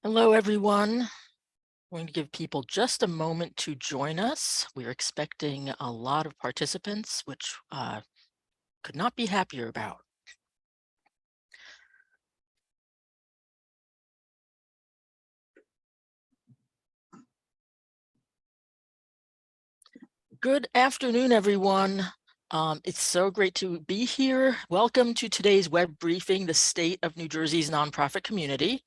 Hello, everyone. I'm going to give people just a moment to join us. We're expecting a lot of participants, which could not be happier about. Good afternoon, everyone. It's so great to be here. Welcome to today's web briefing, The State of New Jersey's Nonprofit Community.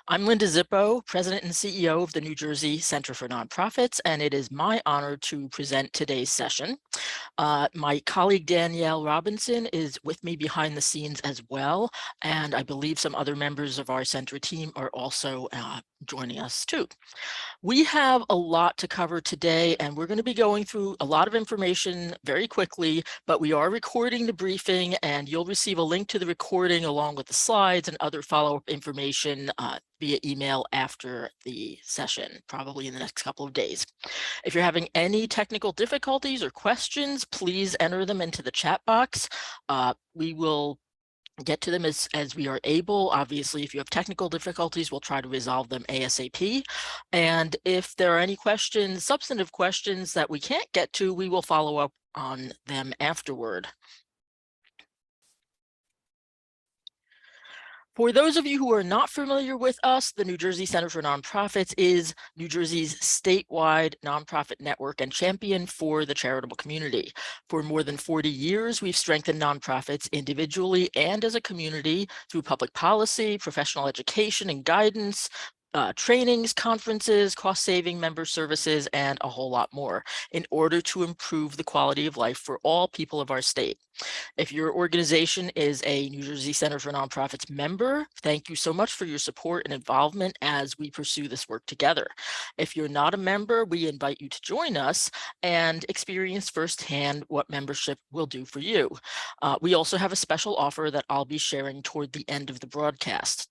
I'm Linda Zippo, President and CEO of the New Jersey Center for Nonprofits, and it is my honor to present today's session. My colleague Danielle Robinson is with me behind the scenes as well, and I believe some other members of our center team are also joining us too. We have a lot to cover today, and we're going to be going through a lot of information very quickly, but we are recording the briefing, and you'll receive a link to the recording along with the slides and other follow-up information via email after the session, probably in the next couple of days. If you're having any technical difficulties or questions, please enter them into the chat box. We will get to them as we are able. Obviously, if you have technical difficulties, we'll try to resolve them ASAP. And if there are any questions, substantive questions that we can't get to, we will follow up on them afterward. For those of you who are not familiar with us, the New Jersey Center for Nonprofits is New Jersey's statewide nonprofit network and champion for the charitable community. For more than 40 years, we've strengthened nonprofits individually and as a community through public policy, professional education and guidance, trainings, conferences, cost-saving member services, and a whole lot more in order to improve the quality of life for all people of our state. If your organization is a New Jersey Center for Nonprofits member, thank you so much for your support and involvement as we pursue this work together. If you're not a member, we invite you to join us and experience firsthand what membership will do for you. We also have a special offer that I'll be sharing toward the end of the broadcast.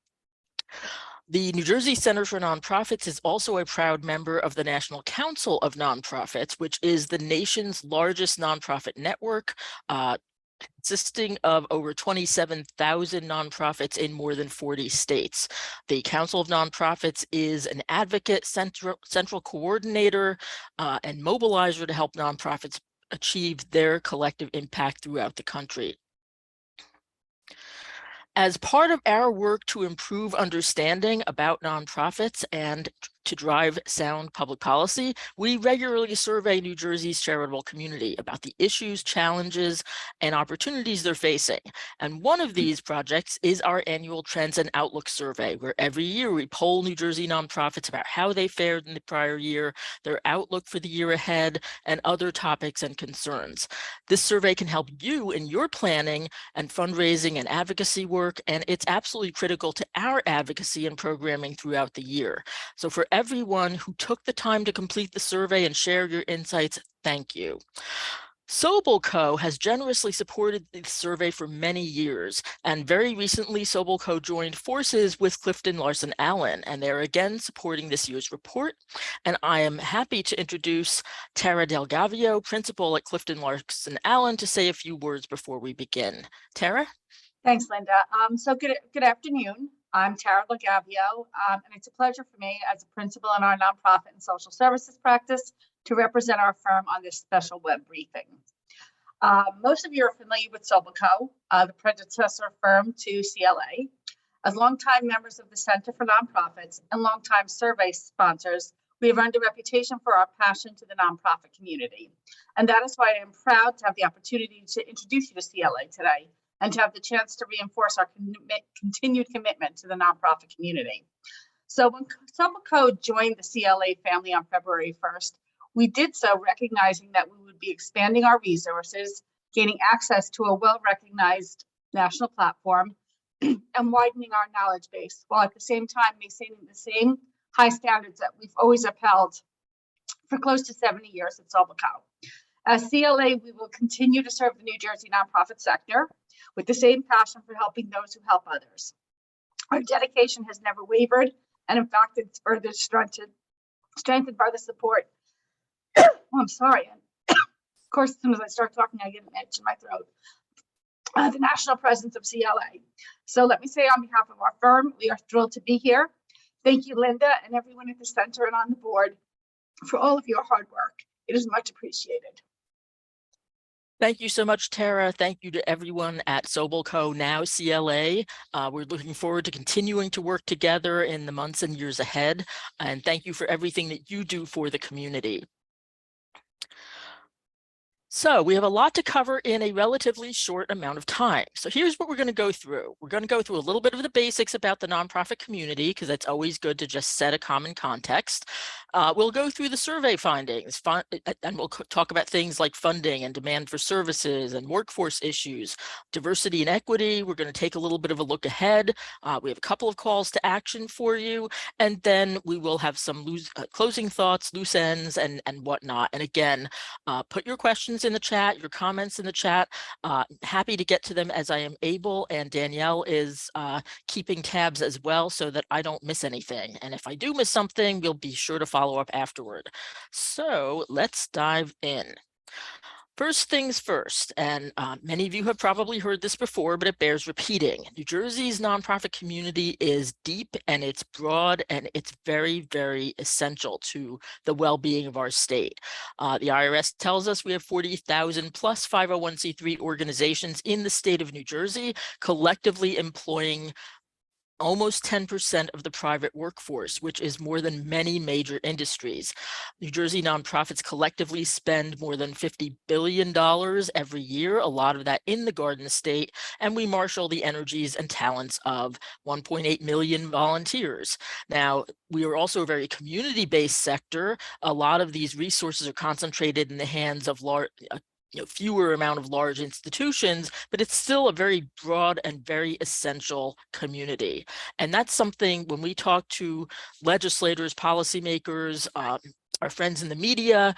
The New Jersey Center for Nonprofits is also a proud member of the National Council of Nonprofits, which is the nation's largest nonprofit network, consisting of over 27,000 nonprofits in more than 40 states. The Council of Nonprofits is an advocate, central coordinator, and mobilizer to help nonprofits achieve their collective impact throughout the country. As part of our work to improve understanding about nonprofits and to drive sound public policy, we regularly survey New Jersey's charitable community about the issues, challenges, and opportunities they're facing. And one of these projects is our annual Trends and Outlook survey, where every year we poll New Jersey nonprofits about how they fared in the prior year, their outlook for the year ahead, and other topics and concerns. This survey can help you in your planning and fundraising and advocacy work, and it's absolutely critical to our advocacy and programming throughout the year. So for everyone who took the time to complete the survey and share your insights, thank you. Sobel Co. has generously supported the survey for many years, and very recently Sobel Co. joined forces with Clifton Larson Allen, and they're again supporting this year's report. And I am happy to introduce Tara Del Gavio, principal at Clifton Larson Allen, to say a few words before we begin. Tara? Thanks, Linda. So good afternoon. I'm Tara LaGavio, and it's a pleasure for me as a principal in our nonprofit and social services practice to represent our firm on this special web briefing. Most of you are familiar with Sobel Co., the predecessor firm to CLA. As longtime members of the Center for Nonprofits and longtime survey sponsors, we have earned a reputation for our passion to the nonprofit community. And that is why I am proud to have the opportunity to introduce you to CLA today, and to have the chance to reinforce our continued commitment to the nonprofit community. So when Sobel Co. joined the CLA family on February 1st, we did so recognizing that we would be expanding our resources, gaining access to a well-recognized national platform, and widening our knowledge base, while at the same time maintaining the same high standards that we've always upheld for close to 70 years at Sobel Co. As CLA, we will continue to serve the New Jersey nonprofit sector with the same passion for helping those who help others. Our dedication has never wavered, and in fact, it's further strengthened by the support. Oh, I'm sorry. Of course, as soon as I start talking, I get an itch in my throat. The national presence of CLA. So let me say on behalf of our firm, we are thrilled to be here. Thank you, Linda, and everyone at the center and on the board for all of your hard work. It is much appreciated. Thank you so much, Tara. Thank you to everyone at Sobelco, now CLA. We're looking forward to continuing to work together in the months and years ahead. And thank you for everything that you do for the community. So we have a lot to cover in a relatively short amount of time. So here's what we're going to go through. We're going to go through a little bit of the basics about the nonprofit community, because it's always good to just set a common context. We'll go through the survey findings, and we'll talk about things like funding and demand for services and workforce issues, diversity and equity. We're going to take a little bit of a look ahead. We have a couple of calls to action for you, and then we will have some closing thoughts, loose ends, and whatnot. And again, put your questions in the chat, your comments in the chat. Happy to get to them as I am able, and Danielle is keeping tabs as well so that I don't miss anything. And if I do miss something, we'll be sure to follow up afterward. So let's dive in. First things first, and many of you have probably heard this before, but it bears repeating. New Jersey's nonprofit community is deep and it's broad and it's very, very essential to the well-being of our state. The IRS tells us we have 40,000 plus 501c3 organizations in the state of New Jersey, collectively employing almost 10% of the private workforce, which is more than many major industries. New Jersey nonprofits collectively spend more than $50 billion every year, a lot of that in the Garden State, and we marshal the energies and talents of 1.8 million volunteers. Now, we are also a very community-based sector. A lot of these resources are concentrated in the hands of fewer amount of large institutions, but it's still a very broad and very essential community. And that's something when we talk to legislators, policymakers, our friends in the media,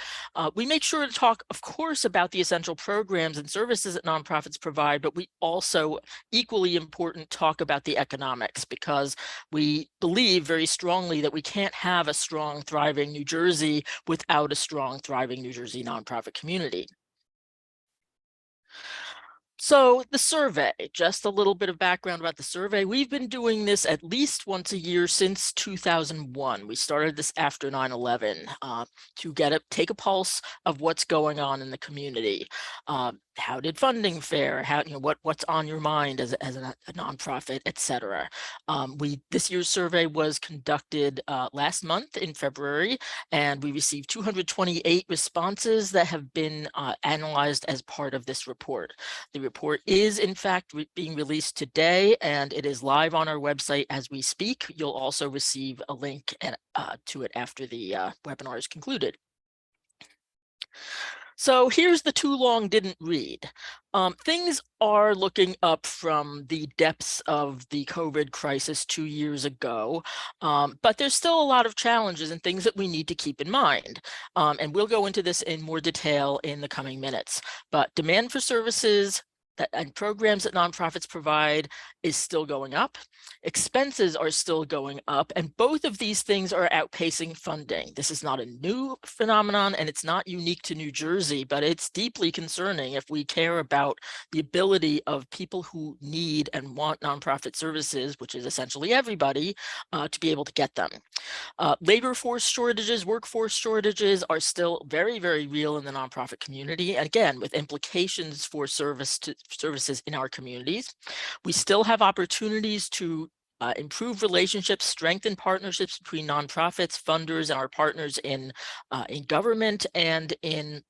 we make sure to talk, of course, about the essential programs and services that nonprofits provide, but we also, equally important, talk about the economics, because we believe very strongly that we can't have a strong, thriving New Jersey without a strong, thriving New Jersey nonprofit community. So the survey, just a little bit of background about the survey. We've been doing this at least once a year since 2001. We started this after 9/11 to take a pulse of what's going on in the community. How did funding fare? How, what's on your mind as a nonprofit, et cetera. This year's survey was conducted last month in February, and we received 228 responses that have been analyzed as part of this report. The report is, in fact, being released today, and it is live on our website as we speak. You'll also receive a link to it after the webinar is concluded. So here's the too long didn't read. Things are looking up from the depths of the COVID crisis 2 years ago, but there's still a lot of challenges and things that we need to keep in mind. And we'll go into this in more detail in the coming minutes. But demand for services and programs that nonprofits provide is still going up. Expenses are still going up, and both of these things are outpacing funding. This is not a new phenomenon, and it's not unique to New Jersey, but it's deeply concerning if we care about the ability of people who need and want nonprofit services, which is essentially everybody, to be able to get them. Labor force shortages, workforce shortages are still very, very real in the nonprofit community. And again, with implications for services in our communities. We still have opportunities to improve relationships, strengthen partnerships between nonprofits, funders, and our partners in government and in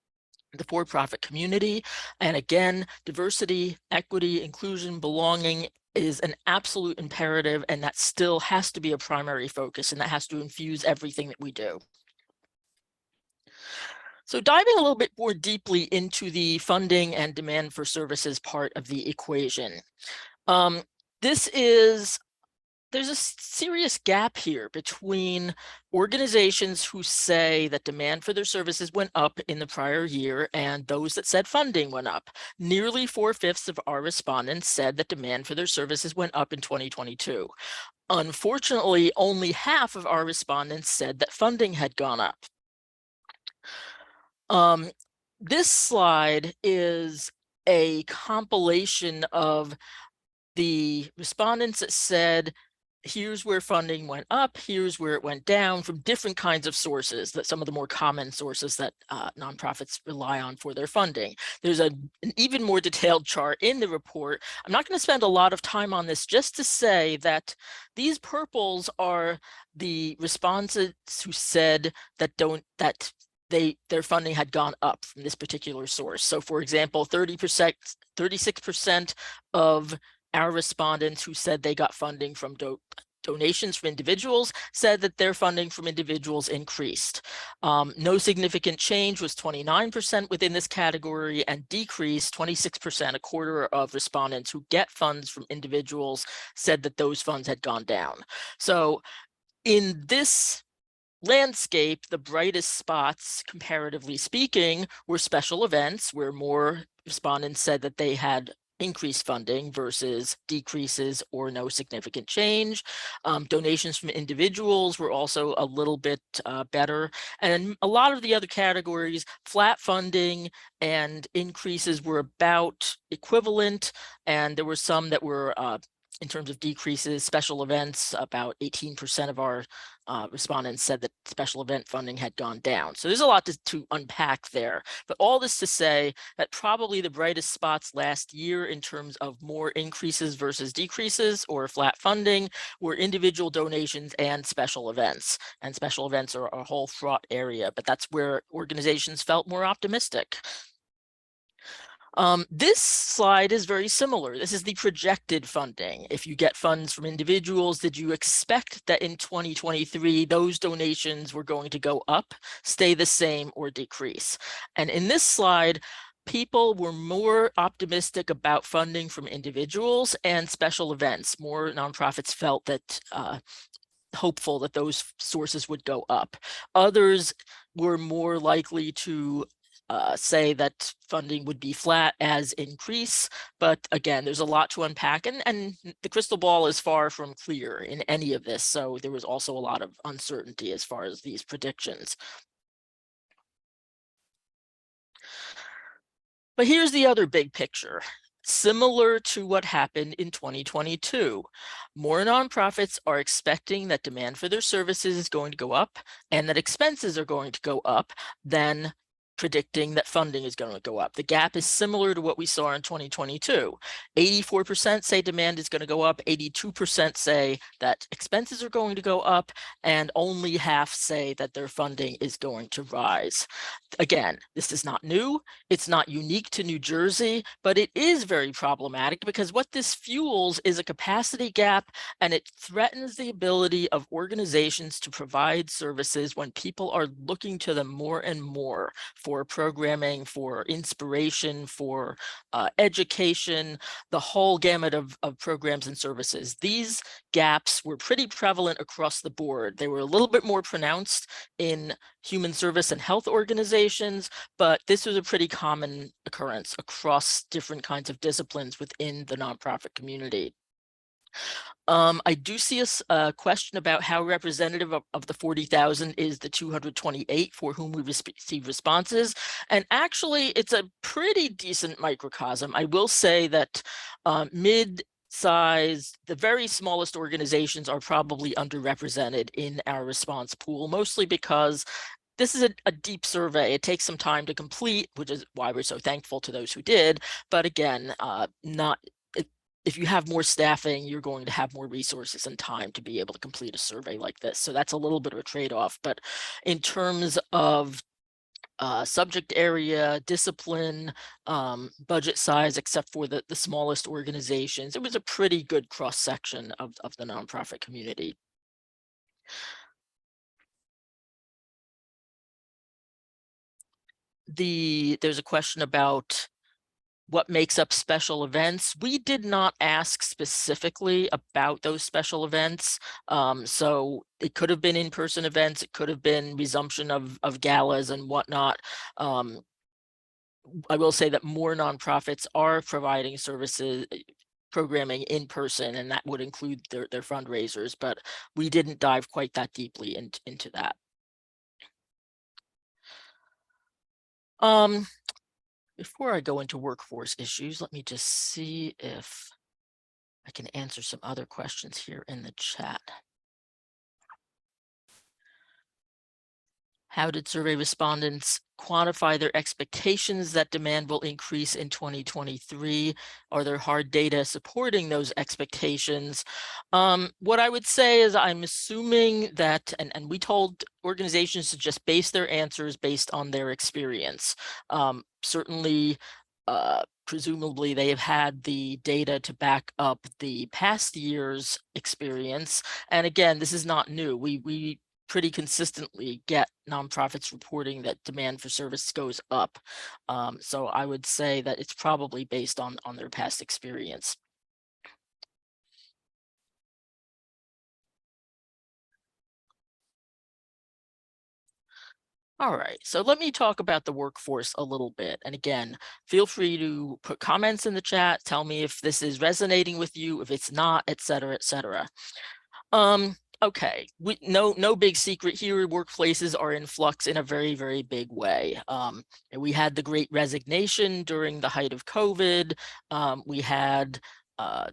the for-profit community. And again, diversity, equity, inclusion, belonging is an absolute imperative, and that still has to be a primary focus, and that has to infuse everything that we do. So diving a little bit more deeply into the funding and demand for services part of the equation. There's a serious gap here between organizations who say that demand for their services went up in the prior year and those that said funding went up. Nearly 4/5 of our respondents said that demand for their services went up in 2022. Unfortunately, only half of our respondents said that funding had gone up. This slide is a compilation of the respondents that said, here's where funding went up, here's where it went down from different kinds of sources, that some of the more common sources that nonprofits rely on for their funding. There's an even more detailed chart in the report. I'm not going to spend a lot of time on this, just to say that these purples are the responses who said that their funding had gone up from this particular source. So for example, 30%, 36% of our respondents who said they got funding from donations from individuals said that their funding from individuals increased. No significant change was 29% within this category, and decreased 26%. A quarter of respondents who get funds from individuals said that those funds had gone down. So in this landscape, the brightest spots, comparatively speaking, were special events, where more respondents said that they had increased funding versus decreases or no significant change. Donations from individuals were also a little bit better. And a lot of the other categories, flat funding and increases, were about equivalent. And there were some that were, in terms of decreases, special events, about 18% of our respondents said that special event funding had gone down. So there's a lot to unpack there. But all this to say that probably the brightest spots last year in terms of more increases versus decreases or flat funding were individual donations and special events. And special events are a whole fraught area, but that's where organizations felt more optimistic. This slide is very similar. This is the projected funding. If you get funds from individuals, did you expect that in 2023, those donations were going to go up, stay the same, or decrease? And in this slide, people were more optimistic about funding from individuals and special events. More nonprofits felt that hopeful that those sources would go up. Others were more likely to say that funding would be flat as increase. But again, there's a lot to unpack, and the crystal ball is far from clear in any of this. So there was also a lot of uncertainty as far as these predictions. But here's the other big picture. Similar to what happened in 2022, more nonprofits are expecting that demand for their services is going to go up and that expenses are going to go up than predicting that funding is going to go up. The gap is similar to what we saw in 2022. 84% say demand is going to go up, 82% say that expenses are going to go up, and only half say that their funding is going to rise. Again, this is not new. It's not unique to New Jersey, but it is very problematic because what this fuels is a capacity gap, and it threatens the ability of organizations to provide services when people are looking to them more and more for programming, for inspiration, for education, the whole gamut of programs and services. These gaps were pretty prevalent across the board. They were a little bit more pronounced in human service and health organizations, but this was a pretty common occurrence across different kinds of disciplines within the nonprofit community. I do see a question about how representative of the 40,000 is the 228 for whom we receive responses. And actually, it's a pretty decent microcosm. I will say that mid-size, the very smallest organizations are probably underrepresented in our response pool, mostly because this is a deep survey. It takes some time to complete, which is why we're so thankful to those who did. But again, if you have more staffing, you're going to have more resources and time to be able to complete a survey like this. So that's a little bit of a trade-off. But in terms of subject area, discipline, budget size, except for the smallest organizations, it was a pretty good cross-section of the nonprofit community. There's a question about what makes up special events. We did not ask specifically about those special events. So it could have been in-person events. It could have been resumption of galas and whatnot. I will say that more nonprofits are providing services, programming in person, and that would include their fundraisers, but we didn't dive quite that deeply into that. Before I go into workforce issues, let me just see if I can answer some other questions here in the chat. How did survey respondents quantify their expectations that demand will increase in 2023? Are there hard data supporting those expectations? What I would say is I'm assuming that, and we told organizations to just base their answers based on their experience. Certainly, presumably they have had the data to back up the past year's experience. And again, this is not new. We pretty consistently get nonprofits reporting that demand for service goes up. So I would say that it's probably based on their past experience. All right, so let me talk about the workforce a little bit. And again, feel free to put comments in the chat, tell me if this is resonating with you, if it's not, et cetera, et cetera. Okay, no big secret here. Workplaces are in flux in a very, very big way. And we had the Great Resignation during the height of COVID. We had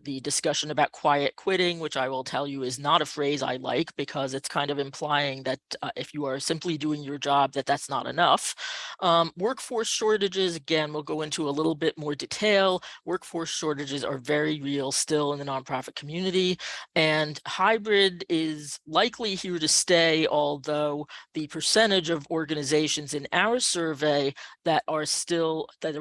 the discussion about quiet quitting, which I will tell you is not a phrase I like, because it's kind of implying that if you are simply doing your job, that's not enough. Workforce shortages, again, we'll go into a little bit more detail. Workforce shortages are very real still in the nonprofit community, and hybrid is likely here to stay, although the percentage of organizations in our survey that are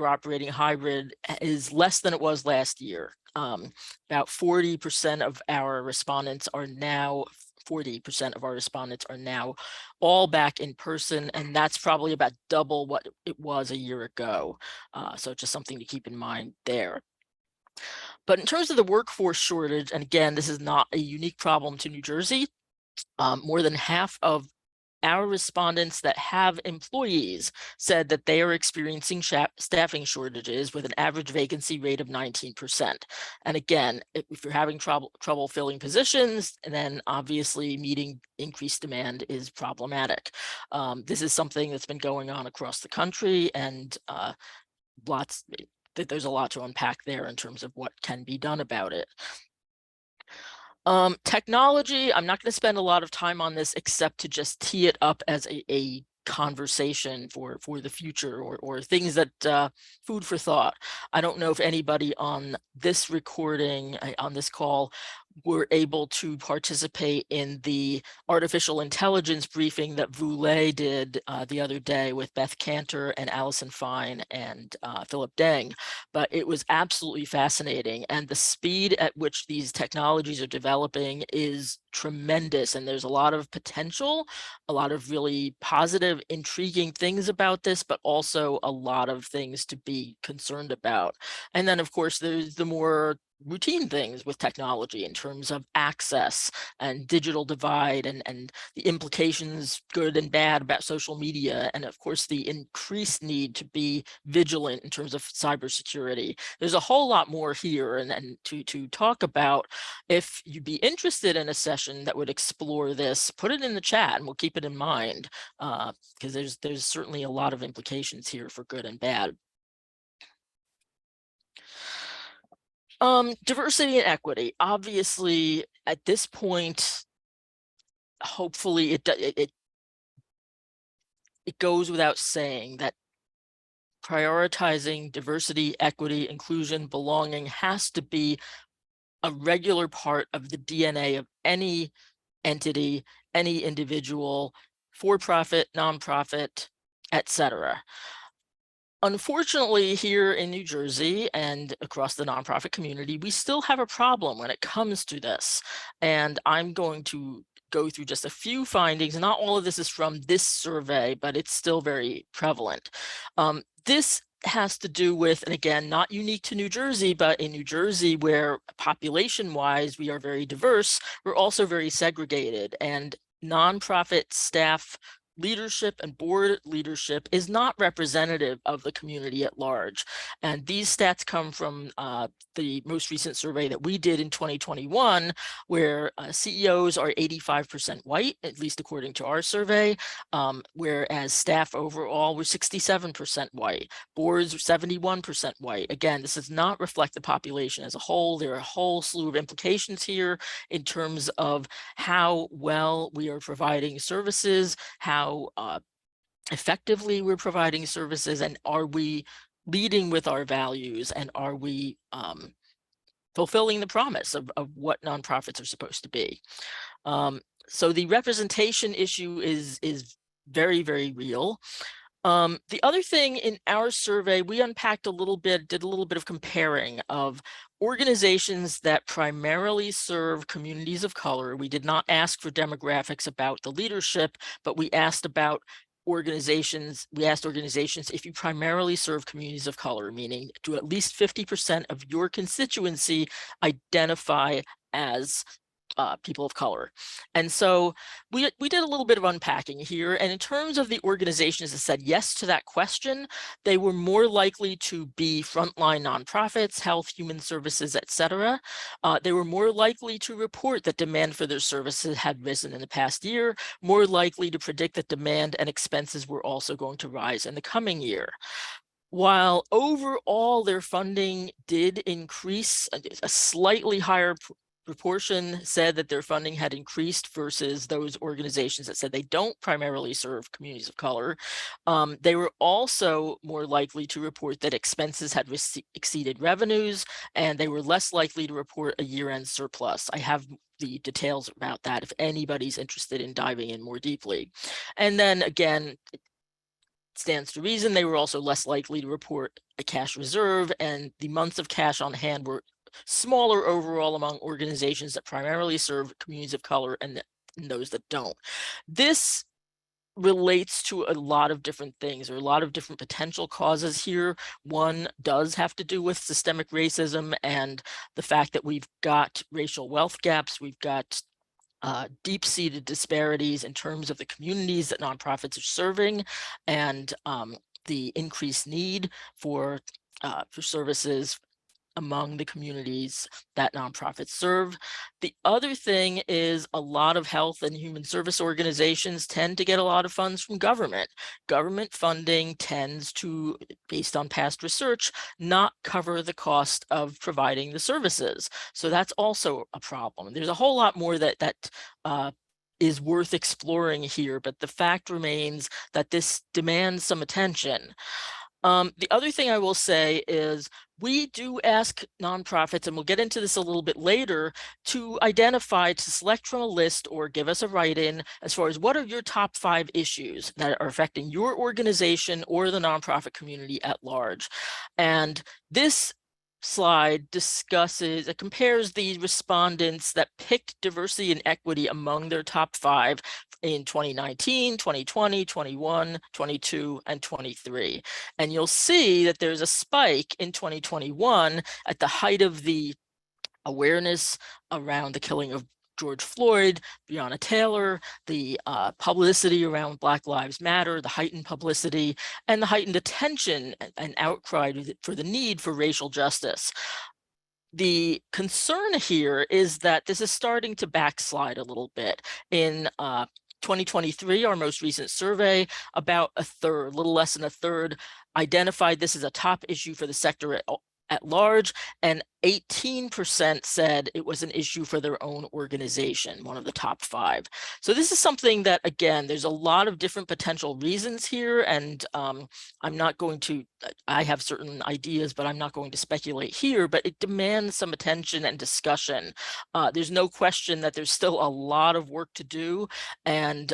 operating hybrid is less than it was last year. About 40% of our respondents are now 40% of our respondents are now all back in person, and that's probably about double what it was a year ago. So just something to keep in mind there. But in terms of the workforce shortage, and again, this is not a unique problem to New Jersey, more than half of our respondents that have employees said that they are experiencing staffing shortages with an average vacancy rate of 19%. And again, if you're having trouble filling positions, then obviously meeting increased demand is problematic. This is something that's been going on across the country, and there's a lot to unpack there in terms of what can be done about it. Technology, I'm not going to spend a lot of time on this except to just tee it up as a conversation for the future, or things that food for thought. I don't know if anybody on this recording, on this call, were able to participate in the artificial intelligence briefing that Voulay did the other day with Beth Cantor and Allison Fine and Philip Deng, but it was absolutely fascinating. And the speed at which these technologies are developing is tremendous, and there's a lot of potential, a lot of really positive, intriguing things about this, but also a lot of things to be concerned about. And then, of course, there's the more routine things with technology in terms of access and digital divide, and the implications, good and bad, about social media, and of course the increased need to be vigilant in terms of cybersecurity. There's a whole lot more here and to talk about. If you'd be interested in a session that would explore this, put it in the chat and we'll keep it in mind, because there's certainly a lot of implications here for good and bad. Diversity and equity. Obviously, at this point, hopefully it goes without saying that prioritizing diversity, equity, inclusion, belonging has to be a regular part of the DNA of any entity, any individual, for-profit, nonprofit, etc. Unfortunately, here in New Jersey and across the nonprofit community, we still have a problem when it comes to this. And I'm going to go through just a few findings. Not all of this is from this survey, but it's still very prevalent. This has to do with, and again, not unique to New Jersey, but in New Jersey, where population-wise we are very diverse, we're also very segregated, and nonprofit staff leadership and board leadership is not representative of the community at large. And these stats come from the most recent survey that we did in 2021, where CEOs are 85% white, at least according to our survey, whereas staff overall were 67% white, boards were 71% white. Again, this does not reflect the population as a whole. There are a whole slew of implications here in terms of how well we are providing services, how effectively we're providing services, and are we leading with our values, and are we fulfilling the promise of what nonprofits are supposed to be. So the representation issue is very, very real. The other thing in our survey, we unpacked a little bit, did a little bit of comparing of organizations that primarily serve communities of color. We did not ask for demographics about the leadership, but we asked about organizations. We asked organizations, if you primarily serve communities of color, meaning do at least 50% of your constituency identify as people of color. And so we did a little bit of unpacking here. And in terms of the organizations that said yes to that question, they were more likely to be frontline nonprofits, health, human services, etc. They were more likely to report that demand for their services had risen in the past year, more likely to predict that demand and expenses were also going to rise in the coming year. While overall their funding did increase, a slightly higher proportion said that their funding had increased versus those organizations that said they don't primarily serve communities of color. They were also more likely to report that expenses had exceeded revenues, and they were less likely to report a year-end surplus. I have the details about that if anybody's interested in diving in more deeply. And then again, it stands to reason they were also less likely to report a cash reserve, and the months of cash on hand were smaller overall among organizations that primarily serve communities of color and those that don't. This relates to a lot of different things, or a lot of different potential causes here. One does have to do with systemic racism and the fact that we've got racial wealth gaps, we've got deep-seated disparities in terms of the communities that nonprofits are serving, and the increased need for services among the communities that nonprofits serve. The other thing is a lot of health and human service organizations tend to get a lot of funds from government. Government funding tends to, based on past research, not cover the cost of providing the services. So that's also a problem. There's a whole lot more that is worth exploring here, but the fact remains that this demands some attention. The other thing I will say is we do ask nonprofits, and we'll get into this a little bit later, to identify, to select from a list or give us a write-in as far as what are your top 5 issues that are affecting your organization or the nonprofit community at large. And this slide discusses, it compares the respondents that picked diversity and equity among their top 5 in 2019, 2020, 21, 22, and 23. And you'll see that there's a spike in 2021 at the height of the awareness around the killing of George Floyd, Breonna Taylor, the publicity around Black Lives Matter, the heightened publicity, and the heightened attention and outcry for the need for racial justice. The concern here is that this is starting to backslide a little bit. In 2023, our most recent survey, about a third, a little less than a third, identified this as a top issue for the sector at large, and 18% said it was an issue for their own organization, one of the top 5. So this is something that, again, there's a lot of different potential reasons here, and I'm not going to, I have certain ideas, but I'm not going to speculate here, but it demands some attention and discussion. There's no question that there's still a lot of work to do, and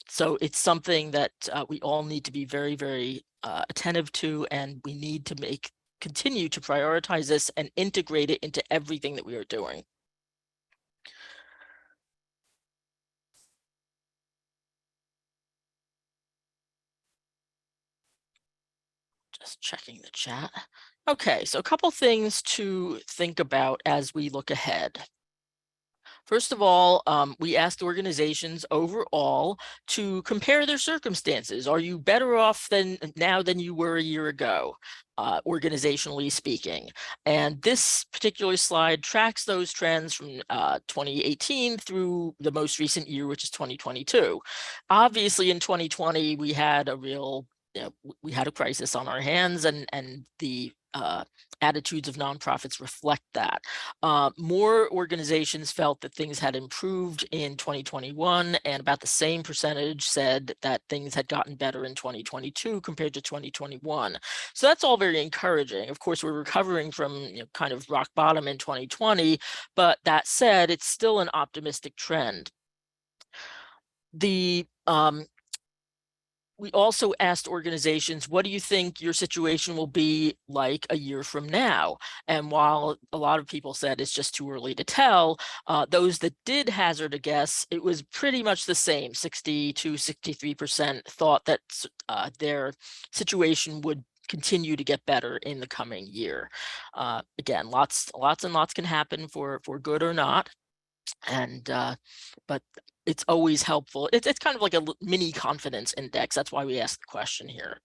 so it's something that we all need to be very, very attentive to, and we need to continue to prioritize this and integrate it into everything that we are doing. Just checking the chat. Okay, so a couple things to think about as we look ahead. First of all, we asked organizations overall to compare their circumstances. Are you better off now than you were a year ago, organizationally speaking? And this particular slide tracks those trends from 2018 through the most recent year, which is 2022. Obviously, in 2020, we had a real we had a crisis on our hands, and the attitudes of nonprofits reflect that. More organizations felt that things had improved in 2021, and about the same percentage said that things had gotten better in 2022 compared to 2021. So that's all very encouraging. Of course, we're recovering from kind of rock bottom in 2020, but that said, it's still an optimistic trend. We also asked organizations, what do you think your situation will be like a year from now? And while a lot of people said it's just too early to tell, those that did hazard a guess, it was pretty much the same. 60 to 63% thought that their situation would continue to get better in the coming year. Again, lots and lots can happen for good or not. And but it's always helpful. It's kind of like a mini confidence index. That's why we asked the question here.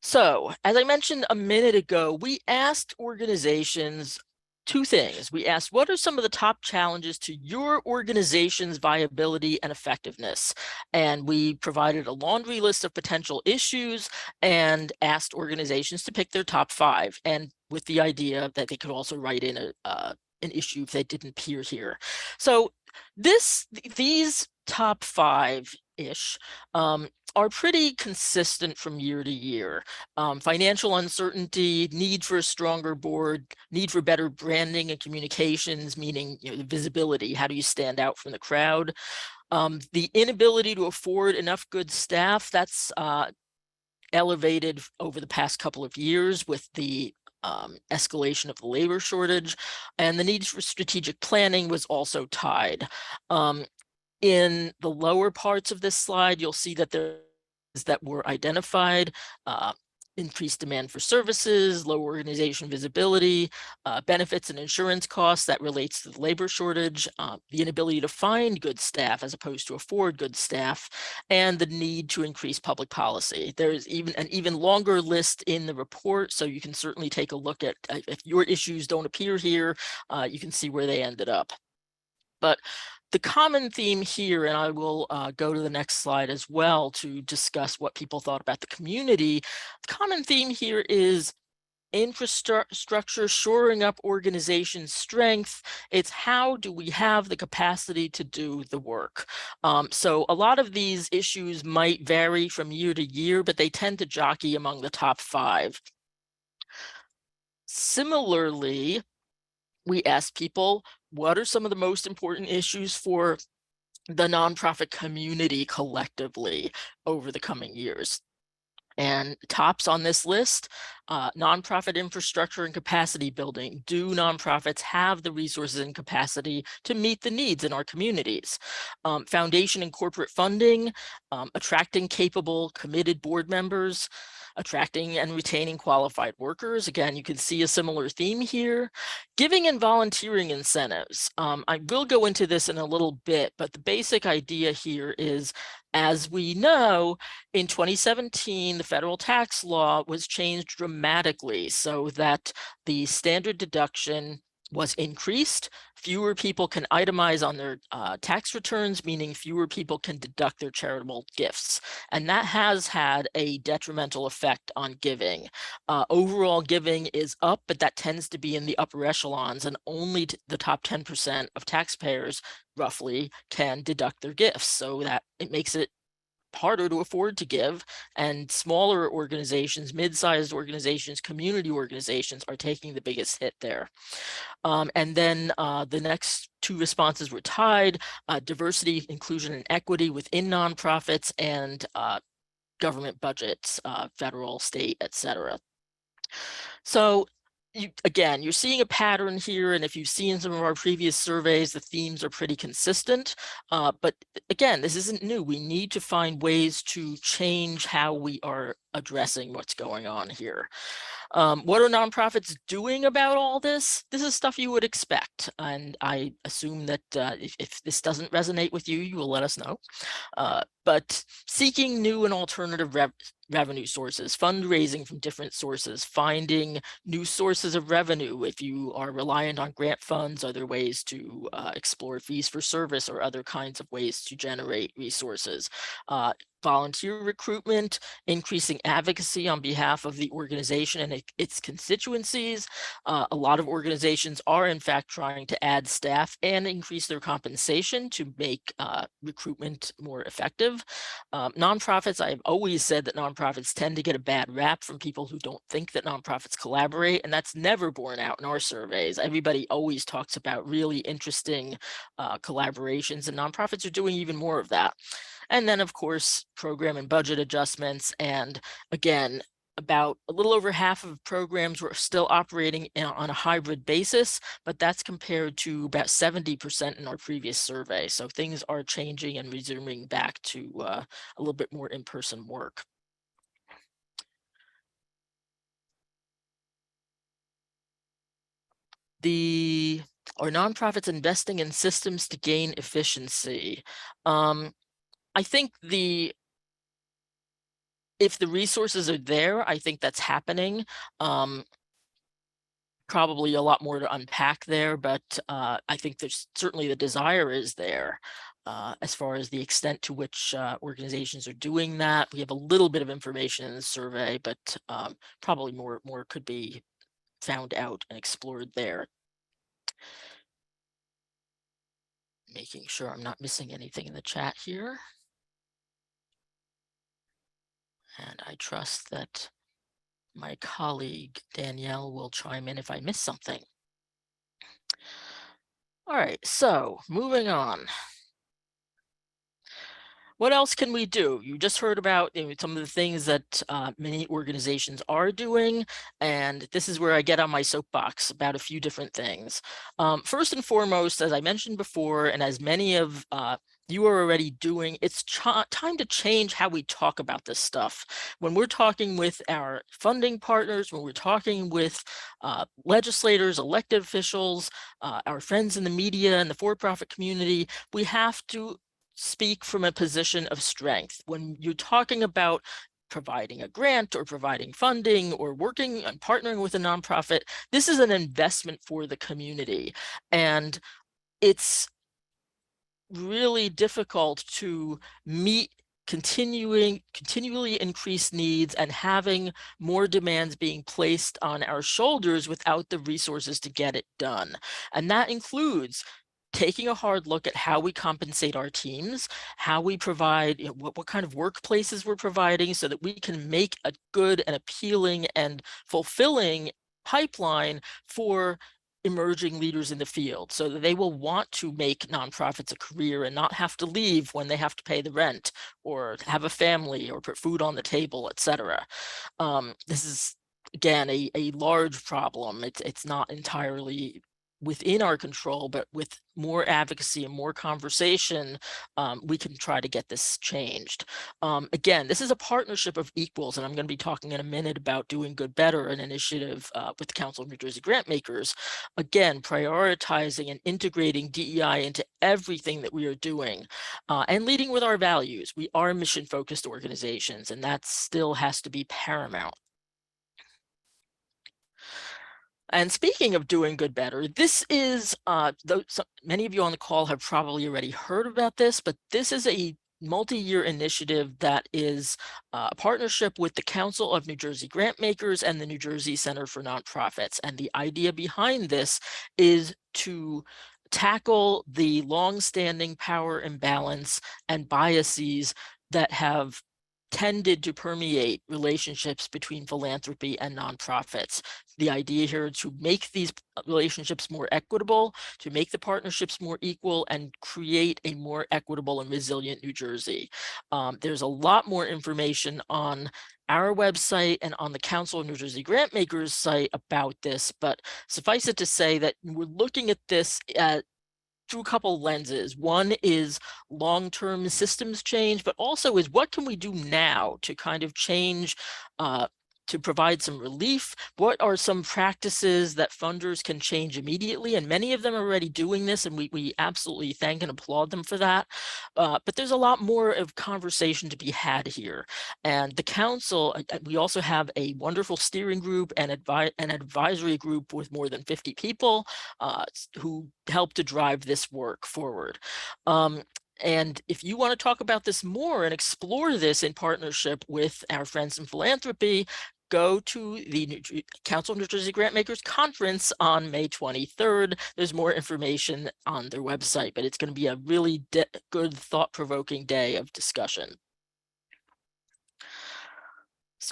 So, as I mentioned a minute ago, we asked organizations two things. We asked, what are some of the top challenges to your organization's viability and effectiveness? And we provided a laundry list of potential issues and asked organizations to pick their top 5, and with the idea that they could also write in an issue if they didn't appear here. So these top 5-ish are pretty consistent from year to year. Financial uncertainty, need for a stronger board, need for better branding and communications, meaning the visibility. How do you stand out from the crowd? The inability to afford enough good staff, that's elevated over the past couple of years with the escalation of the labor shortage, and the need for strategic planning was also tied. In the lower parts of this slide, you'll see that there is that were identified. Increased demand for services, low organization visibility, benefits and insurance costs that relates to the labor shortage, the inability to find good staff as opposed to afford good staff, and the need to increase public policy. There's even an even longer list in the report, so you can certainly take a look at if your issues don't appear here, you can see where they ended up. But the common theme here, and I will go to the next slide as well to discuss what people thought about the community. The common theme here is infrastructure, shoring up organization strength. It's how do we have the capacity to do the work? So a lot of these issues might vary from year to year, but they tend to jockey among the top 5. Similarly, we asked people, what are some of the most important issues for the nonprofit community collectively over the coming years? And tops on this list, nonprofit infrastructure and capacity building. Do nonprofits have the resources and capacity to meet the needs in our communities? Foundation and corporate funding, attracting capable, committed board members, attracting and retaining qualified workers. Again, you can see a similar theme here. Giving and volunteering incentives. I will go into this in a little bit, but the basic idea here is, as we know, in 2017, the federal tax law was changed dramatically so that the standard deduction was increased. Fewer people can itemize on their tax returns, meaning fewer people can deduct their charitable gifts. And that has had a detrimental effect on giving. Overall giving is up, but that tends to be in the upper echelons, and only the top 10% of taxpayers roughly can deduct their gifts. So that it makes it harder to afford to give, and smaller organizations, mid-sized organizations, community organizations are taking the biggest hit there. And then the next 2 responses were tied: diversity, inclusion, and equity within nonprofits, and government budgets, federal, state, etc. So again, you're seeing a pattern here, and if you've seen some of our previous surveys, the themes are pretty consistent. But again, this isn't new. We need to find ways to change how we are addressing what's going on here. What are nonprofits doing about all this? This is stuff you would expect. And I assume that if this doesn't resonate with you, you will let us know. But seeking new and alternative revenue sources, fundraising from different sources, finding new sources of revenue. If you are reliant on grant funds, other ways to explore fees for service or other kinds of ways to generate resources. Volunteer recruitment, increasing advocacy on behalf of the organization and its constituencies. A lot of organizations are in fact trying to add staff and increase their compensation to make recruitment more effective. Nonprofits, I've always said that nonprofits tend to get a bad rap from people who don't think that nonprofits collaborate, and that's never borne out in our surveys. Everybody always talks about really interesting collaborations, and nonprofits are doing even more of that. And then, of course, program and budget adjustments. And again, about a little over half of programs were still operating on a hybrid basis, but that's compared to about 70% in our previous survey. So things are changing and resuming back to a little bit more in-person work. Are nonprofits investing in systems to gain efficiency? I think if the resources are there, I think that's happening. Probably a lot more to unpack there, but I think there's certainly the desire is there. As far as the extent to which organizations are doing that, we have a little bit of information in the survey, but probably more could be found out and explored there. Making sure I'm not missing anything in the chat here. And I trust that my colleague Danielle will chime in if I miss something. All right, so moving on. What else can we do? You just heard about some of the things that many organizations are doing, and this is where I get on my soapbox about a few different things. First and foremost, as I mentioned before, and as many of you are already doing, it's time to change how we talk about this stuff. When we're talking with our funding partners, when we're talking with legislators, elected officials, our friends in the media and the for-profit community, we have to speak from a position of strength. When you're talking about providing a grant or providing funding or working and partnering with a nonprofit, this is an investment for the community. And it's really difficult to meet continually increased needs and having more demands being placed on our shoulders without the resources to get it done. And that includes taking a hard look at how we compensate our teams, how we provide, what kind of workplaces we're providing so that we can make a good and appealing and fulfilling pipeline for emerging leaders in the field so that they will want to make nonprofits a career and not have to leave when they have to pay the rent or have a family or put food on the table, etc. This is, again, a large problem. It's not entirely within our control, but with more advocacy and more conversation, we can try to get this changed. Again, this is a partnership of equals, and I'm going to be talking in a minute about Doing Good Better, an initiative with the Council of New Jersey Grantmakers. Again, prioritizing and integrating DEI into everything that we are doing and leading with our values. We are mission-focused organizations, and that still has to be paramount. And speaking of Doing Good Better, this is, many of you on the call have probably already heard about this, but this is a multi-year initiative that is a partnership with the Council of New Jersey Grantmakers and the New Jersey Center for Nonprofits. And the idea behind this is to tackle the long-standing power imbalance and biases that have tended to permeate relationships between philanthropy and nonprofits. The idea here is to make these relationships more equitable, to make the partnerships more equal, and create a more equitable and resilient New Jersey. There's a lot more information on our website and on the Council of New Jersey Grantmakers site about this, but suffice it to say that we're looking at this through a couple lenses. One is long-term systems change, but also is what can we do now to kind of change, to provide some relief? What are some practices that funders can change immediately? And many of them are already doing this, and we absolutely thank and applaud them for that. But there's a lot more of conversation to be had here. And the council, we also have a wonderful steering group and an advisory group with more than 50 people who help to drive this work forward. And if you want to talk about this more and explore this in partnership with our friends in philanthropy, go to the Council of New Jersey Grantmakers Conference on May 23rd. There's more information on their website, but it's going to be a really good, thought-provoking day of discussion.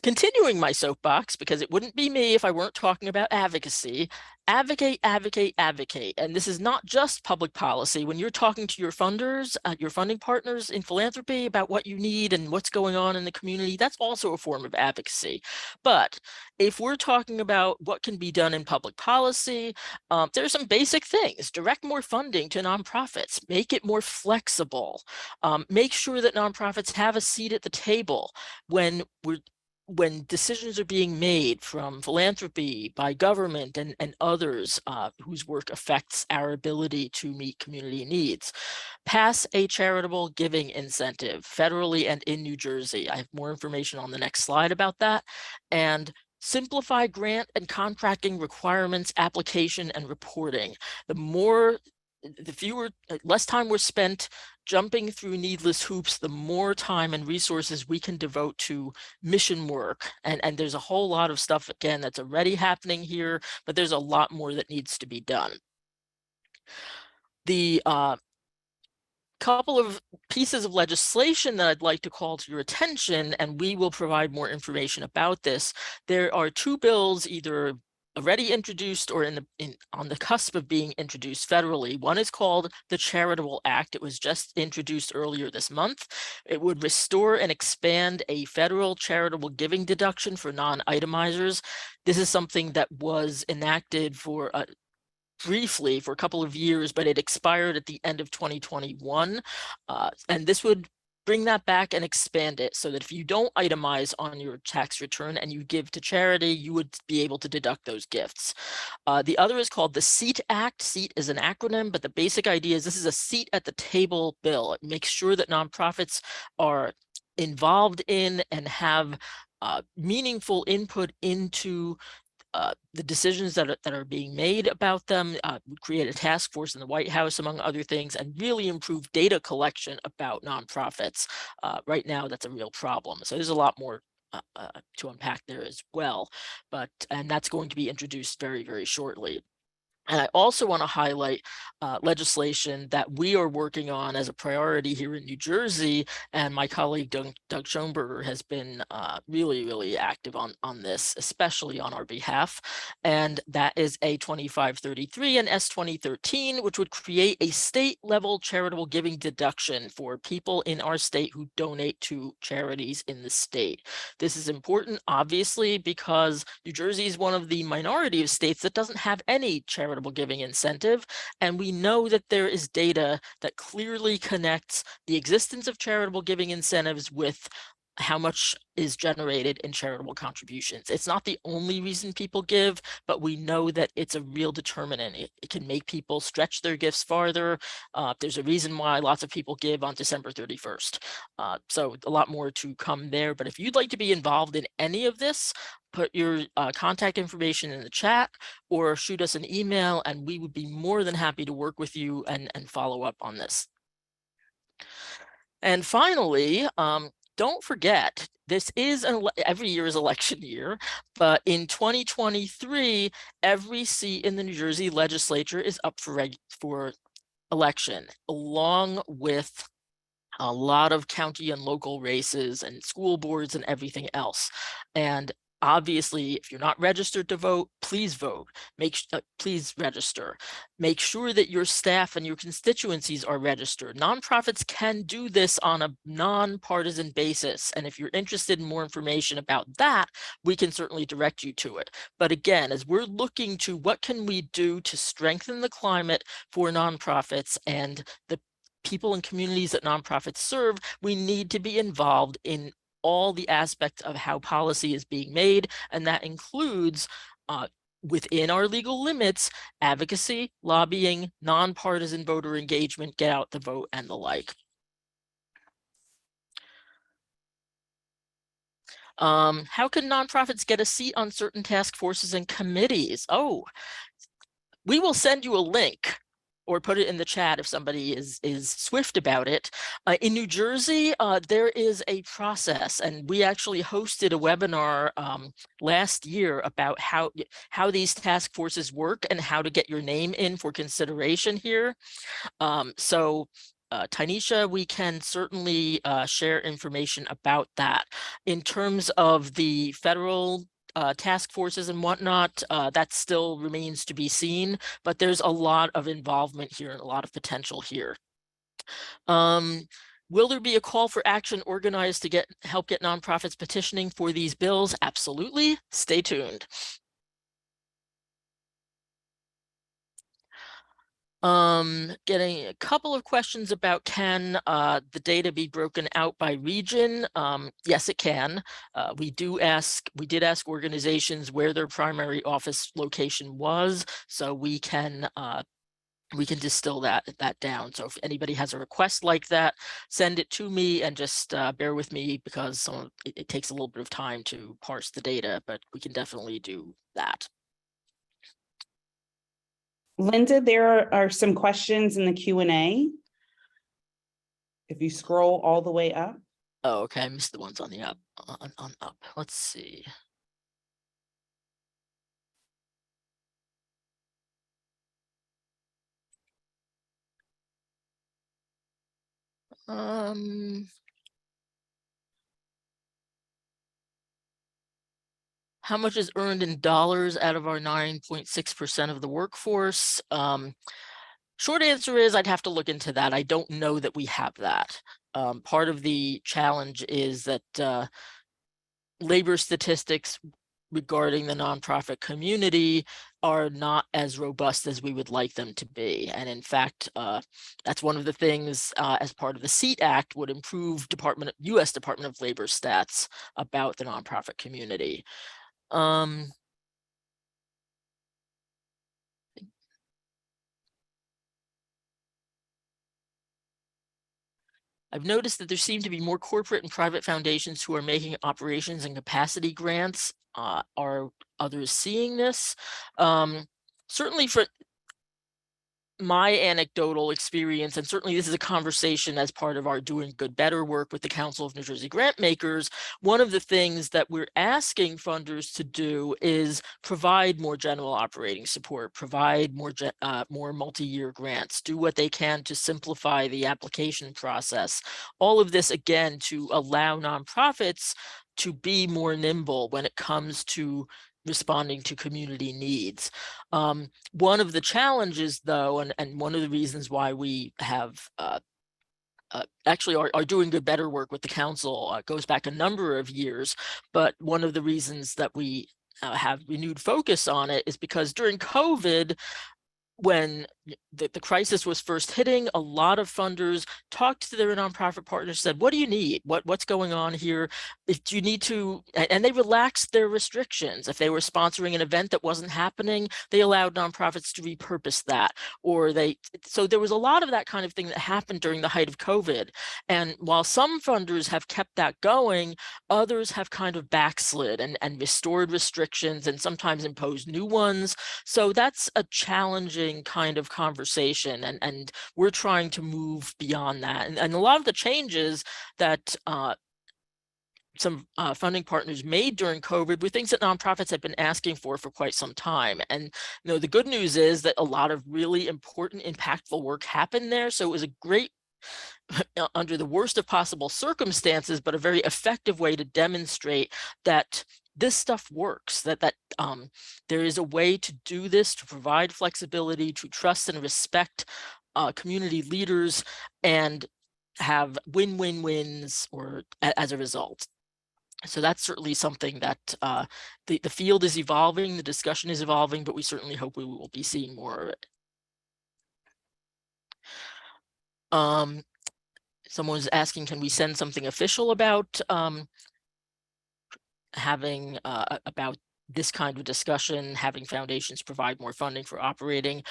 Continuing my soapbox, because it wouldn't be me if I weren't talking about advocacy. Advocate, advocate, advocate. And this is not just public policy. When you're talking to your funders, your funding partners in philanthropy about what you need and what's going on in the community, that's also a form of advocacy. But if we're talking about what can be done in public policy, there are some basic things. Direct more funding to nonprofits, make it more flexible, make sure that nonprofits have a seat at the table when decisions are being made from philanthropy, by government and others whose work affects our ability to meet community needs. Pass a charitable giving incentive federally and in New Jersey. I have more information on the next slide about that. And simplify grant and contracting requirements, application, and reporting. Less time we're spent jumping through needless hoops, the more time and resources we can devote to mission work. And there's a whole lot of stuff, again, that's already happening here, but there's a lot more that needs to be done. The couple of pieces of legislation that I'd like to call to your attention, and we will provide more information about this. There are two bills either already introduced or on the cusp of being introduced federally. One is called the Charitable Act. It was just introduced earlier this month. It would restore and expand a federal charitable giving deduction for non-itemizers. This is something that was enacted briefly for a couple of years, but it expired at the end of 2021. And this would bring that back and expand it so that if you don't itemize on your tax return and you give to charity, you would be able to deduct those gifts. The other is called the SEAT Act. SEAT is an acronym, but the basic idea is this is a seat at the table bill. It makes sure that nonprofits are involved in and have meaningful input into the decisions that are being made about them, create a task force in the White House, among other things, and really improve data collection about nonprofits. Right now, that's a real problem. So there's a lot more to unpack there as well, and that's going to be introduced very, very shortly. And I also want to highlight legislation that we are working on as a priority here in New Jersey, and my colleague Doug Schoenberger has been really, really active on this, especially on our behalf. And that is A 2533 and S 2013, which would create a state-level charitable giving deduction for people in our state who donate to charities in the state. This is important, obviously, because New Jersey is one of the minority of states that doesn't have any charitable giving incentive. And we know that there is data that clearly connects the existence of charitable giving incentives with how much is generated in charitable contributions. It's not the only reason people give, but we know that it's a real determinant. It can make people stretch their gifts farther. There's a reason why lots of people give on December 31st. So a lot more to come there. But if you'd like to be involved in any of this, put your contact information in the chat or shoot us an email, and we would be more than happy to work with you and follow up on this. And finally, don't forget, this is every year is election year, but in 2023, every seat in the New Jersey legislature is up for election, along with a lot of county and local races and school boards and everything else. And Obviously, if you're not registered to vote, please vote. Please register. Make sure that your staff and your constituencies are registered. Nonprofits can do this on a nonpartisan basis. And if you're interested in more information about that, we can certainly direct you to it. But again, as we're looking to what can we do to strengthen the climate for nonprofits and the people and communities that nonprofits serve, we need to be involved in all the aspects of how policy is being made, and that includes within our legal limits, advocacy, lobbying, nonpartisan voter engagement, get out the vote, and the like. How can nonprofits get a seat on certain task forces and committees? Oh, we will send you a link or put it in the chat if somebody is swift about it. In New Jersey, there is a process, and we actually hosted a webinar last year about how these task forces work and how to get your name in for consideration here. Tynesha, we can certainly share information about that. In terms of the federal task forces and whatnot, that still remains to be seen, but there's a lot of involvement here and a lot of potential here. Will there be a call for action organized to help get nonprofits petitioning for these bills? Absolutely. Stay tuned. Getting a couple of questions about can the data be broken out by region? Yes, it can. We did ask organizations where their primary office location was, so we can distill that down. So if anybody has a request like that, send it to me, and just bear with me because it takes a little bit of time to parse the data, but we can definitely do that. Linda, there are some questions in the Q&A. If you scroll all the way up. Oh, okay. I missed the ones on the up. On up. Let's see. How much is earned in dollars out of our 9.6% of the workforce? Short answer is I'd have to look into that. I don't know that we have that. Part of the challenge is that labor statistics regarding the nonprofit community are not as robust as we would like them to be. And in fact, that's one of the things as part of the SEAT Act would improve U.S. Department of Labor stats about the nonprofit community. I've noticed that there seem to be more corporate and private foundations who are making operations and capacity grants. Are others seeing this? Certainly for my anecdotal experience, and certainly this is a conversation as part of our Doing Good Better work with the Council of New Jersey Grant Makers, one of the things that we're asking funders to do is provide more general operating support, provide more multi-year grants, do what they can to simplify the application process. All of this, again, to allow nonprofits to be more nimble when it comes to responding to community needs. One of the challenges, though, and one of the reasons why we have actually are Doing Good Better work with the council goes back a number of years, but one of the reasons that we have renewed focus on it is because during COVID, when the crisis was first hitting, a lot of funders talked to their nonprofit partners, said, what do you need? What's going on here? If you need to, and they relaxed their restrictions. If they were sponsoring an event that wasn't happening, they allowed nonprofits to repurpose that. So there was a lot of that kind of thing that happened during the height of COVID. And while some funders have kept that going, others have kind of backslid and restored restrictions and sometimes imposed new ones. So that's a challenging kind of conversation, and we're trying to move beyond that. And a lot of the changes that some funding partners made during COVID were things that nonprofits have been asking for quite some time. And the good news is that a lot of really important, impactful work happened there. So it was a great under the worst of possible circumstances, but a very effective way to demonstrate that this stuff works, that there is a way to do this, to provide flexibility, to trust and respect community leaders, and have win-win-wins or as a result. So that's certainly something that the field is evolving, the discussion is evolving, but we certainly hope we will be seeing more of it. Someone was asking, can we send something official about having about this kind of discussion, having foundations provide more funding for operating?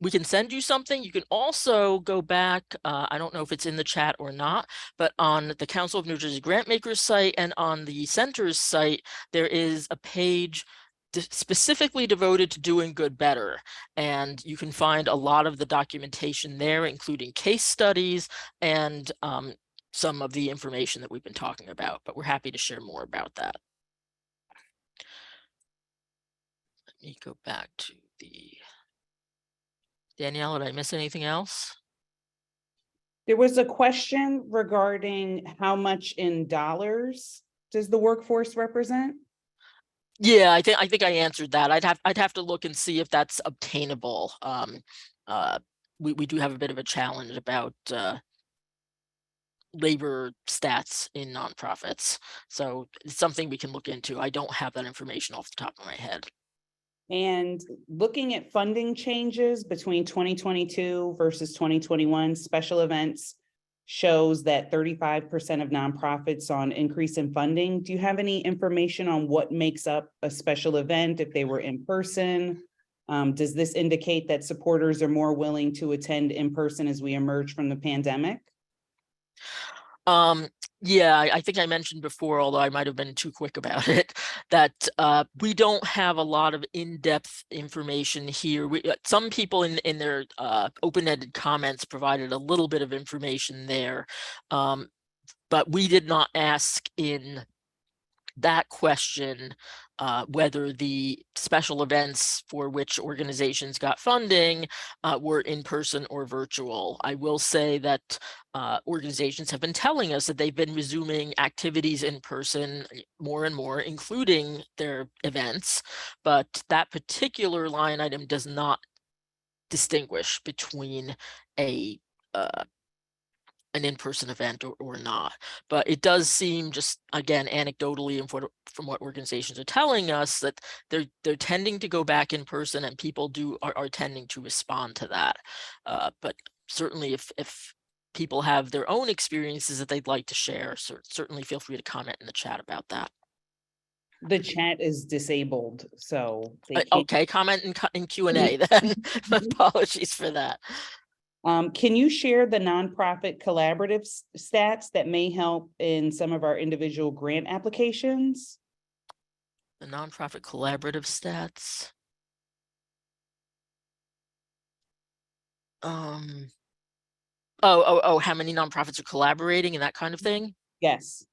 We can send you something. You can also go back, I don't know if it's in the chat or not, but on the Council of New Jersey Grantmakers site and on the center's site, there is a page specifically devoted to doing good better. And you can find a lot of the documentation there, including case studies and some of the information that we've been talking about, but we're happy to share more about that. Let me go back to the Danielle, did I miss anything else? There was a question regarding how much in dollars does the workforce represent? Yeah, I think I answered that. I'd have to look and see if that's obtainable. We do have a bit of a challenge about labor stats in nonprofits, so it's something we can look into. I don't have that information off the top of my head. And looking at funding changes between 2022 versus 2021, special events shows that 35% of nonprofits saw an increase in funding. Do you have any information on what makes up a special event if they were in person? Does this indicate that supporters are more willing to attend in person as we emerge from the pandemic? Yeah, I think I mentioned before, although I might have been too quick about it, that we don't have a lot of in-depth information here. Some people in their open-ended comments provided a little bit of information there, but we did not ask in that question whether the special events for which organizations got funding were in person or virtual. I will say that organizations have been telling us that they've been resuming activities in person more and more, including their events, but that particular line item does not distinguish between an in-person event or not. But it does seem, just again anecdotally and from what organizations are telling us, that they're tending to go back in person, and people are tending to respond to that. But certainly if people have their own experiences that they'd like to share, certainly feel free to comment in the chat about that. The chat is disabled, so they can't. Okay, comment in Q&A then. Apologies for that. Can you share the nonprofit collaborative stats that may help in some of our individual grant applications? The nonprofit collaborative stats. Oh, how many nonprofits are collaborating and that kind of thing? Yes.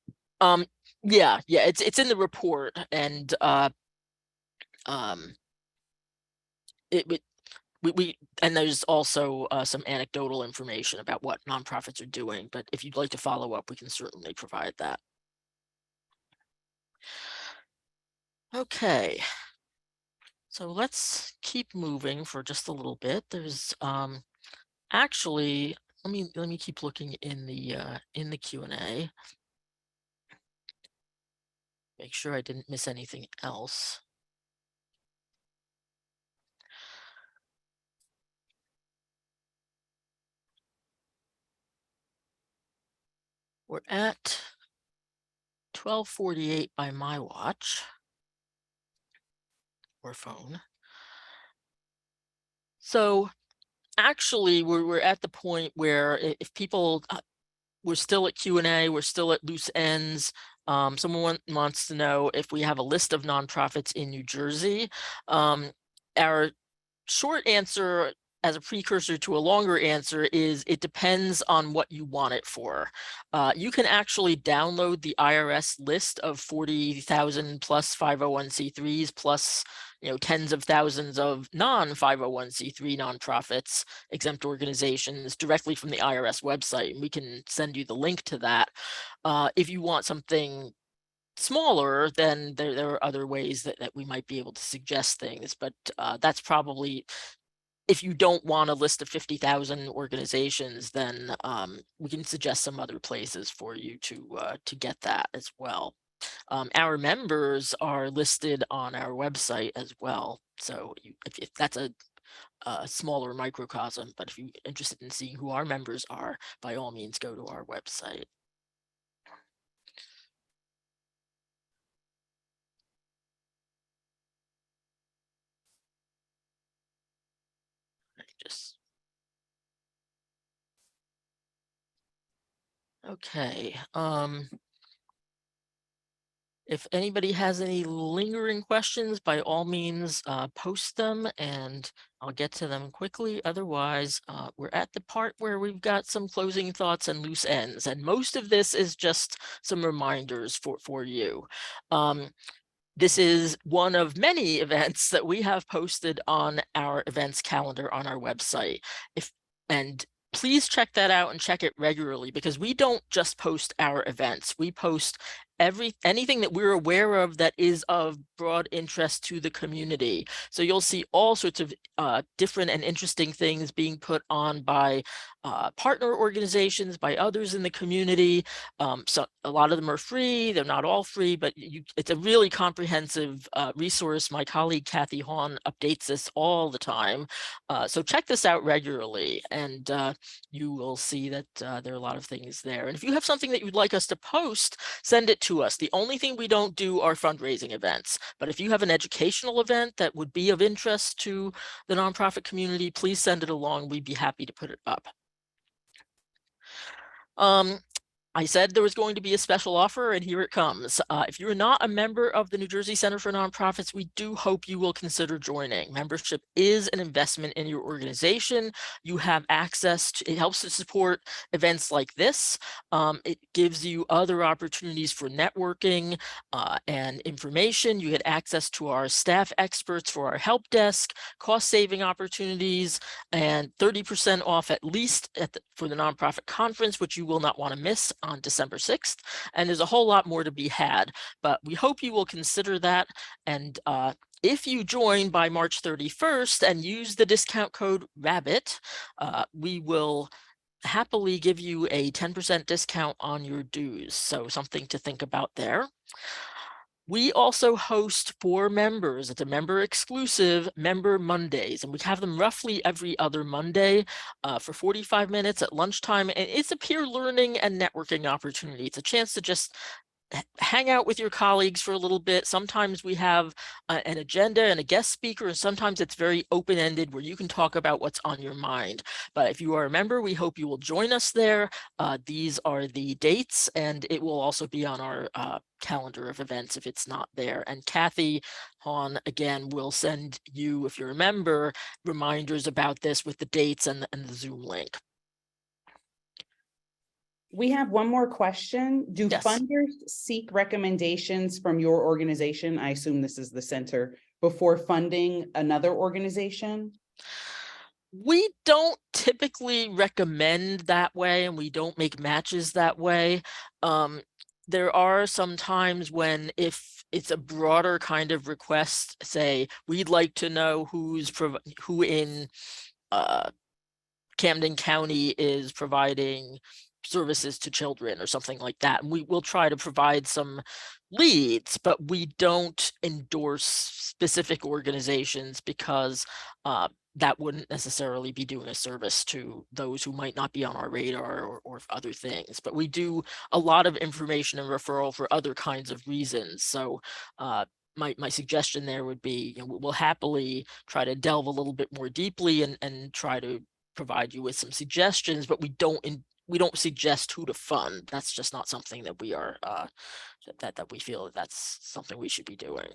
Yeah, it's in the report, and and there's also some anecdotal information about what nonprofits are doing, but if you'd like to follow up, we can certainly provide that. Okay, so let's keep moving for just a little bit. There's actually, let me keep looking in the Q&A. Make sure I didn't miss anything else. We're at 12:48 by my watch or phone. So actually, we're at the point where if people, we're still at Q&A, we're still at loose ends. Someone wants to know if we have a list of nonprofits in New Jersey. Our short answer, as a precursor to a longer answer, is it depends on what you want it for. You can actually download the IRS list of 40,000 plus 501c3s plus tens of thousands of non-501c3 nonprofits, exempt organizations, directly from the IRS website. And we can send you the link to that. If you want something smaller, then there are other ways that we might be able to suggest things, but that's probably, if you don't want a list of 50,000 organizations, then we can suggest some other places for you to get that as well. Our members are listed on our website as well. So if that's a smaller microcosm, but if you're interested in seeing who our members are, by all means, go to our website. Just okay. If anybody has any lingering questions, by all means, post them and I'll get to them quickly. Otherwise, we're at the part where we've got some closing thoughts and loose ends, and most of this is just some reminders for you. This is one of many events that we have posted on our events calendar on our website. And please check that out and check it regularly, because we don't just post our events. We post anything that we're aware of that is of broad interest to the community. So you'll see all sorts of different and interesting things being put on by partner organizations, by others in the community. So a lot of them are free, they're not all free, but it's a really comprehensive resource. My colleague Kathy Hawn updates this all the time. So check this out regularly, and you will see that there are a lot of things there. And if you have something that you'd like us to post, send it to us. The only thing we don't do are fundraising events, but if you have an educational event that would be of interest to the nonprofit community, please send it along. We'd be happy to put it up. I said there was going to be a special offer, and here it comes. If you're not a member of the New Jersey Center for Nonprofits, we do hope you will consider joining. Membership is an investment in your organization. You have access to, it helps to support events like this. It gives you other opportunities for networking and information. You get access to our staff experts for our help desk, cost-saving opportunities, and 30% off at least for the nonprofit conference, which you will not want to miss on December 6th. And there's a whole lot more to be had, but we hope you will consider that. And if you join by March 31st and use the discount code RABBIT, we will happily give you a 10% discount on your dues. So something to think about there. We also host for members. It's a member exclusive Member Mondays, and we have them roughly every other Monday for 45 minutes at lunchtime. And it's a peer learning and networking opportunity. It's a chance to just hang out with your colleagues for a little bit. Sometimes we have an agenda and a guest speaker, and sometimes it's very open-ended where you can talk about what's on your mind. But if you are a member, we hope you will join us there. These are the dates, and it will also be on our calendar of events if it's not there. And Kathy Hawn, again, will send you, if you're a member, reminders about this with the dates and the Zoom link. We have one more question. Do Yes. funders seek recommendations from your organization? I assume this is the center, before funding another organization? We don't typically recommend that way, and we don't make matches that way. There are some times when, if it's a broader kind of request, say, we'd like to know who in Camden County is providing services to children or something like that. And we will try to provide some leads, but we don't endorse specific organizations because that wouldn't necessarily be doing a service to those who might not be on our radar or other things. But we do a lot of information and referral for other kinds of reasons. So my suggestion there would be, we'll happily try to delve a little bit more deeply and try to provide you with some suggestions, but we don't suggest who to fund. That's just not something that we are that we feel that's something we should be doing.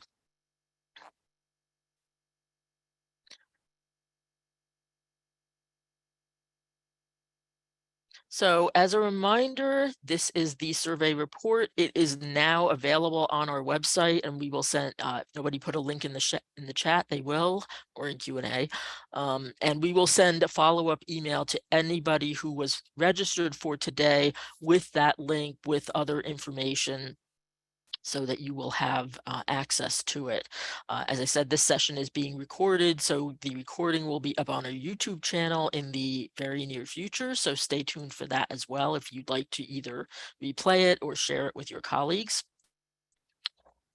So as a reminder, this is the survey report. It is now available on our website, and we will send, if nobody put a link in the chat, they will, or in Q&A. And we will send a follow-up email to anybody who was registered for today with that link, with other information so that you will have access to it. As I said, this session is being recorded, so the recording will be up on our YouTube channel in the very near future. So stay tuned for that as well if you'd like to either replay it or share it with your colleagues.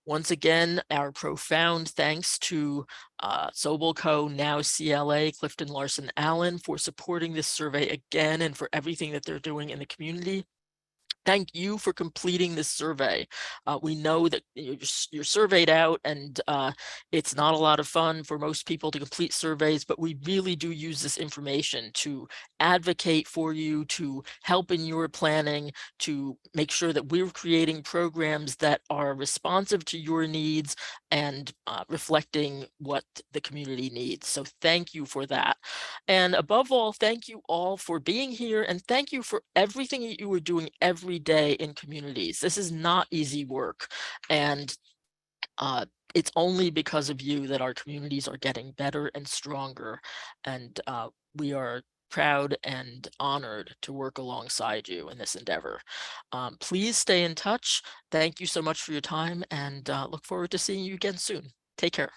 Once again, our profound thanks to Sobel Co., now CLA, Clifton Larson Allen, for supporting this survey again and for everything that they're doing in the community. Thank you for completing this survey. We know that you're surveyed out, and it's not a lot of fun for most people to complete surveys, but we really do use this information to advocate for you, to help in your planning, to make sure that we're creating programs that are responsive to your needs and reflecting what the community needs. So thank you for that. And above all, thank you all for being here, and thank you for everything that you are doing every day in communities. This is not easy work, and it's only because of you that our communities are getting better and stronger, and we are proud and honored to work alongside you in this endeavor. Please stay in touch. Thank you so much for your time, and look forward to seeing you again soon. Take care.